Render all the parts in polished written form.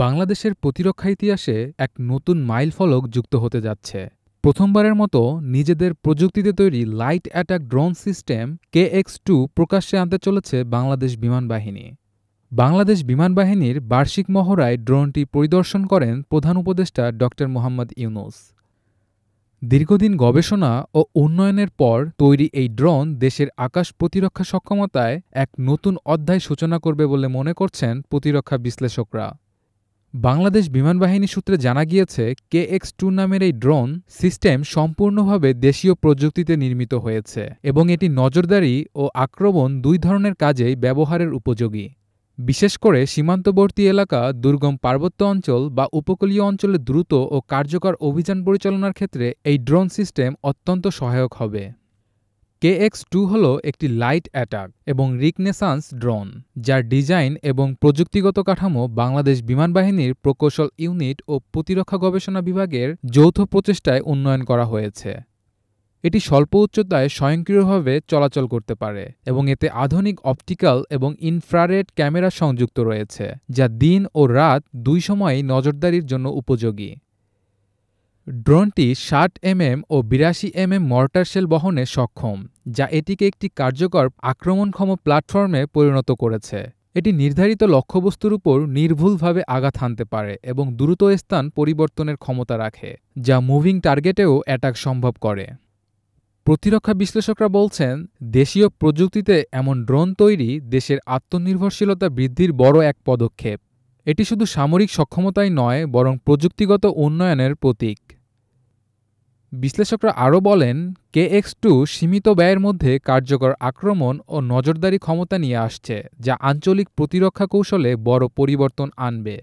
বাংলাদেশের প্রতিরক্ষা ইতিহাসে এক নতুন মাইলফলক যুক্ত হতে যাচ্ছে। প্রথমবারের মতো নিজেদের প্রযুক্তিতে তৈরি light attack drone system KX-2 প্রকাশ্যে আনতে চলেছে বাংলাদেশ বিমান বাহিনী। বাংলাদেশ বিমান বাহিনীর বার্ষিক মহড়ায় ড্রোনটি পরিদর্শন করেন প্রধান উপদেষ্টা ড. মোহাম্মদ ইউনূস। দীর্ঘদিন গবেষণা ও উন্নয়নের পর তৈরি এই ড্রোন দেশের আকাশ প্রতিরক্ষা সক্ষমতায় এক নতুন অধ্যায় সূচনা করবে বলে মনে করছেন প্রতিরক্ষা বিশ্লেষকরা। বাংলাদেশ বিমান বাহিনী সূত্রে জানা গিয়েছে, KX-2 নামের এই ড্রোন সিস্টেম সম্পূর্ণভাবে দেশীয় প্রযুক্তিতে নির্মিত হয়েছে এবং এটি নজরদারি ও আক্রমণ দুই ধরনের কাজেই ব্যবহারের উপযোগী। বিশেষ করে সীমান্তবর্তী এলাকা, দুর্গম পার্বত্য অঞ্চল বা উপকূলীয় অঞ্চলে দ্রুত ও কার্যকর অভিযান পরিচালনার ক্ষেত্রে এই ড্রোন সিস্টেম অত্যন্ত সহায়ক হবে। KX-2 হল একটি লাইট অ্যাটাক এবং রিকনেসান্স ড্রোন, যার ডিজাইন এবং প্রযুক্তিগত কাঠামো বাংলাদেশ বিমান বাহিনীর প্রকৌশল ইউনিট ও প্রতিরক্ষা গবেষণা বিভাগের যৌথ প্রচেষ্টায় উন্নয়ন করা হয়েছে। এটি স্বল্প উচ্চতায় স্বয়ংক্রিয়ভাবে চলাচল করতে পারে এবং এতে আধুনিক অপটিক্যাল এবং ইনফ্রারেড ক্যামেরা সংযুক্ত রয়েছে, যা দিন ও রাত দুই সময়েই নজরদারির জন্য উপযোগী। ড্রোনটি ৬০ mm ও ৮২ mm মর্টার শেল বহনে সক্ষম, যা এটিকে একটি কার্যকর আক্রমণক্ষম প্ল্যাটফর্মে পরিণত করেছে। এটি নির্ধারিত লক্ষ্যবস্তুর উপর নির্ভুলভাবে আঘাত হানতে পারে এবং দ্রুত স্থান পরিবর্তনের ক্ষমতা রাখে, যা মুভিং টার্গেটেও অ্যাটাক সম্ভব করে। প্রতিরক্ষা বিশ্লেষকরা বলছেন, দেশীয় প্রযুক্তিতে এমন ড্রোন তৈরি দেশের আত্মনির্ভরশীলতা বৃদ্ধির বড় এক পদক্ষেপ। এটি শুধু সামরিক সক্ষমতাই নয়, বরং প্রযুক্তিগত উন্নয়নের প্রতীক। বিশ্লেষকরা আরও বলেন, KX-2 সীমিত ব্যয়ের মধ্যে কার্যকর আক্রমণ ও নজরদারি ক্ষমতা নিয়ে আসছে, যা আঞ্চলিক প্রতিরক্ষা কৌশলে বড় পরিবর্তন আনবে।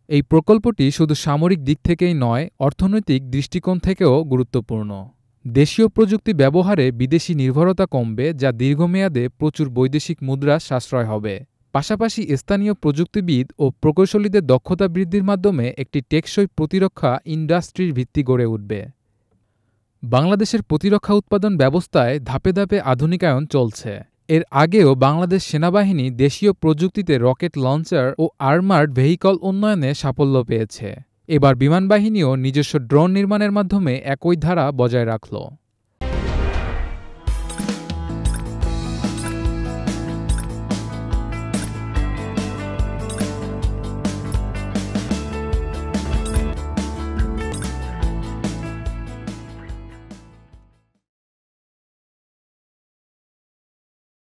এই প্রকল্পটি শুধু সামরিক দিক থেকেই নয়, অর্থনৈতিক দৃষ্টিকোণ থেকেও গুরুত্বপূর্ণ। দেশীয় প্রযুক্তি ব্যবহারে বিদেশি নির্ভরতা কমবে, যা দীর্ঘমেয়াদে প্রচুর বৈদেশিক মুদ্রা সাশ্রয় হবে। পাশাপাশি স্থানীয় প্রযুক্তিবিদ ও প্রকৌশলীদের দক্ষতা বৃদ্ধির মাধ্যমে একটি টেকসই প্রতিরক্ষা ইন্ডাস্ট্রির ভিত্তি গড়ে উঠবে। বাংলাদেশের প্রতিরক্ষা উৎপাদন ব্যবস্থায় ধাপে ধাপে আধুনিকায়ন চলছে। এর আগেও বাংলাদেশ সেনাবাহিনী দেশীয় প্রযুক্তিতে রকেট লঞ্চার ও আর্মার্ড ভেহিকল উন্নয়নে সাফল্য পেয়েছে। এবার বিমান বাহিনীও নিজস্ব ড্রোন নির্মাণের মাধ্যমে একই ধারা বজায় রাখল।